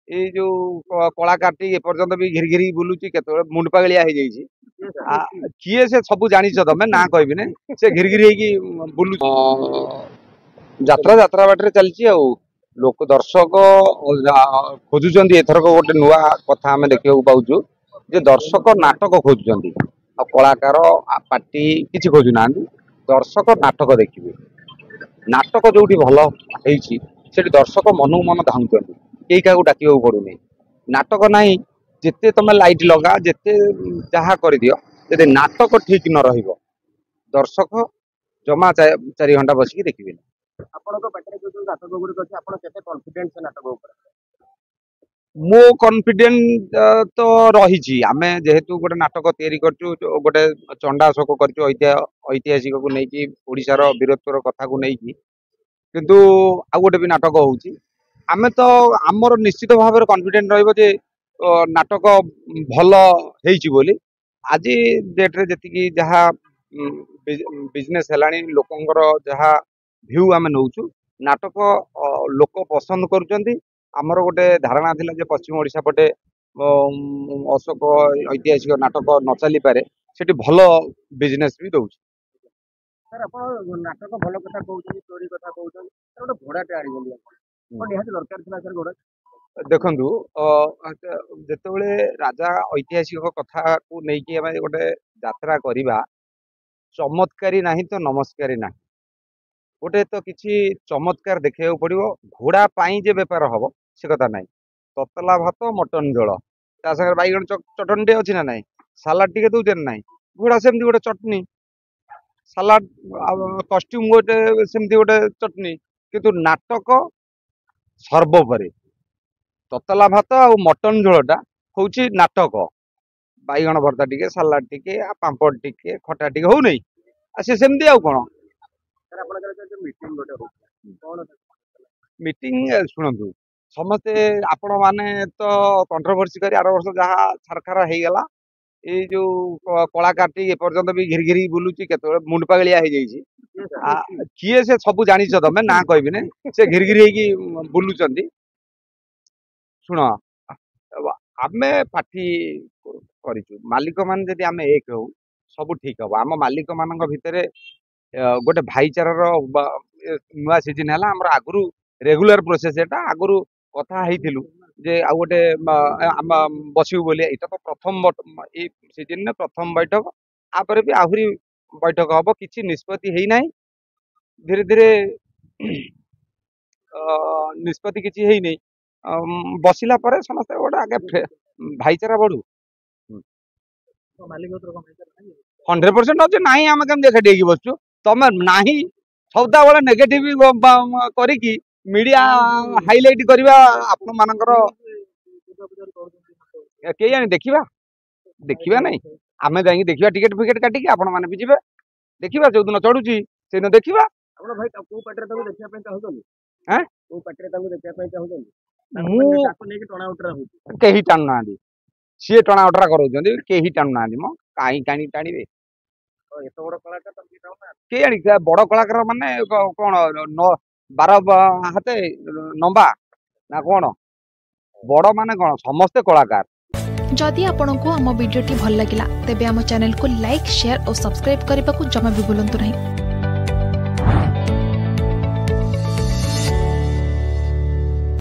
ये जो कलाकारटी एपर्यंत भी घिरी घिरी बुलूची केत मुंड पागलिया हो जाइए किए से सब जानिछ तमे ना कहबी ने से घिरी घिरी होगी बुलू यात्रा यात्रा बाटे चलची आ लोक दर्शक खोजुचंदी एथरक गोटे नुआ कथा आमे देखिବାକୁ पाउछु जे दर्शक नाटक खोजुचंदी आ कलाकार पार्टी किछि खोजु नांदी दर्शक नाटक देखिबे नाटक जोटी भलो हेइची सेठी दर्शक मनु मन धाउचंदी केई काकू डाकिବାକୁ पडुनी नाटक नाही जेते तमे लाइट लगा जेते जहा कर दियो यदि नाटक ठीक न रहिबो दर्शक जमा 4 घंटा बसिकी देखिबे आपनको पाटरे जो नाटक गुडी अछि आपण केते कॉन्फिडेंस नाटक ऊपर मो कॉन्फिडेंट तो रही आमे जेहेतु गोटे नाटक तैयारी करछु गोटे चंडाशोक करछु ऐतिहासिक को नेकी ओडिसा रो वीरत्वर कथा को नेकी किंतु आ गोटे भी नाटक होउची आमे तो आमर निश्चित भाव में कॉन्फिडेंट रहइबो जे नाटक भलो हेइची बोली आज डेट रे जति जहा बिजनेस हेलानी लोकंगर जहा भ्यू आमे नउछु नाटक लोक पसंद करूचंदी आमर गोटे धारणा थिला जे पश्चिम ओडिशा पटे अशोक ऐतिहासिक नाटक न चली पारे सेठी भलो बिजनेस भी दउछ सर आपण नाटक भलो कथा कहउछन स्टोरी कथा कहउछन सर गोटे घोड़ाटे आड़ी बोली आपण निहाती दरकार थिला सर घोड़ा देखंतु जेतेबेले राजा ऐतिहासिक कथा को नेकी आमे गोटे यात्रा करिबा चमत्कारी नाही तो नमस्कारी नाही गोटे तो किसी चमत्कार देखा पड़ो घोड़ा पाई जे बेपार हम से कथा ना ततला भात मटन झोल ता बैगण चटनी अच्छी ना ना सालाड टे दौचे ना घोड़ा सेमती गोटे चटनी सालाड कस्ट्यूम गोटे सेमती गोटे चटनी किंतु नाटक सर्वोपरि ततला भात आ मटन झोलटा हूँ नाटक बैगण भर्ता टे सालाड टे पापड़ टे खटा टे हो नहीं से सेमती आउ कौन मीटिंग शुणु समस्ते आपण माने तो कंट्रोवर्सी करी आर वर्ष जहाँ छारखार हो गला ये जो कलाकारटी एपर्यंत भी घिरी घिरी बुलूची केत मुंड पागलिया हो जाइए किए से सब जानिछ तमे ना कहबी ने से घिरी घिरी होगी बुलूचंदी शुण आमे पार्टी करिछु मालिक मान जदि आमे एक हो सब ठीक हम आम मालिक मान भितर गोटे भाईचार नुआ सीजन है आगु रेगुलर प्रोसेस एटा आगु कथा हेतिलु जे आ गोटे बसिबु बोली एटा तो प्रथम सीजन प्रथम बैठक आपर भी आहुरी बैठक हम किसी निष्पत्ति है ना धीरे धीरे निष्पत्ति किसी है नहीं बसिला पर समस्त गोटे आगे भाईचारा बढ़ू 100% अच्छे ना आम केम देखा डेगी बसचु तमें ना सदा बेले नेगेटिव करिकी मीडिया हाइलाइट करवा आपण मानकर के जानी देखा देखा नहीं आम जा देखा टिकेट फिकेट काटिकी आपण मैंने भी जी देखा जो दिन चढ़ुची से दिन देखा कहीं टाणु ना सी टणा उटरा कर टाणु ना मो कहीं टाणी टाणवे के जानी बड़ कलाकार माने कौन 12 हाथे नंबा ना कौन बड़ माने कौन समस्ते कलाकार जदि आपंक आम भिडी भल लगा तेब आम चैनल को लाइक शेयर और सब्सक्राइब करने को जमा भी भूलु नहीं।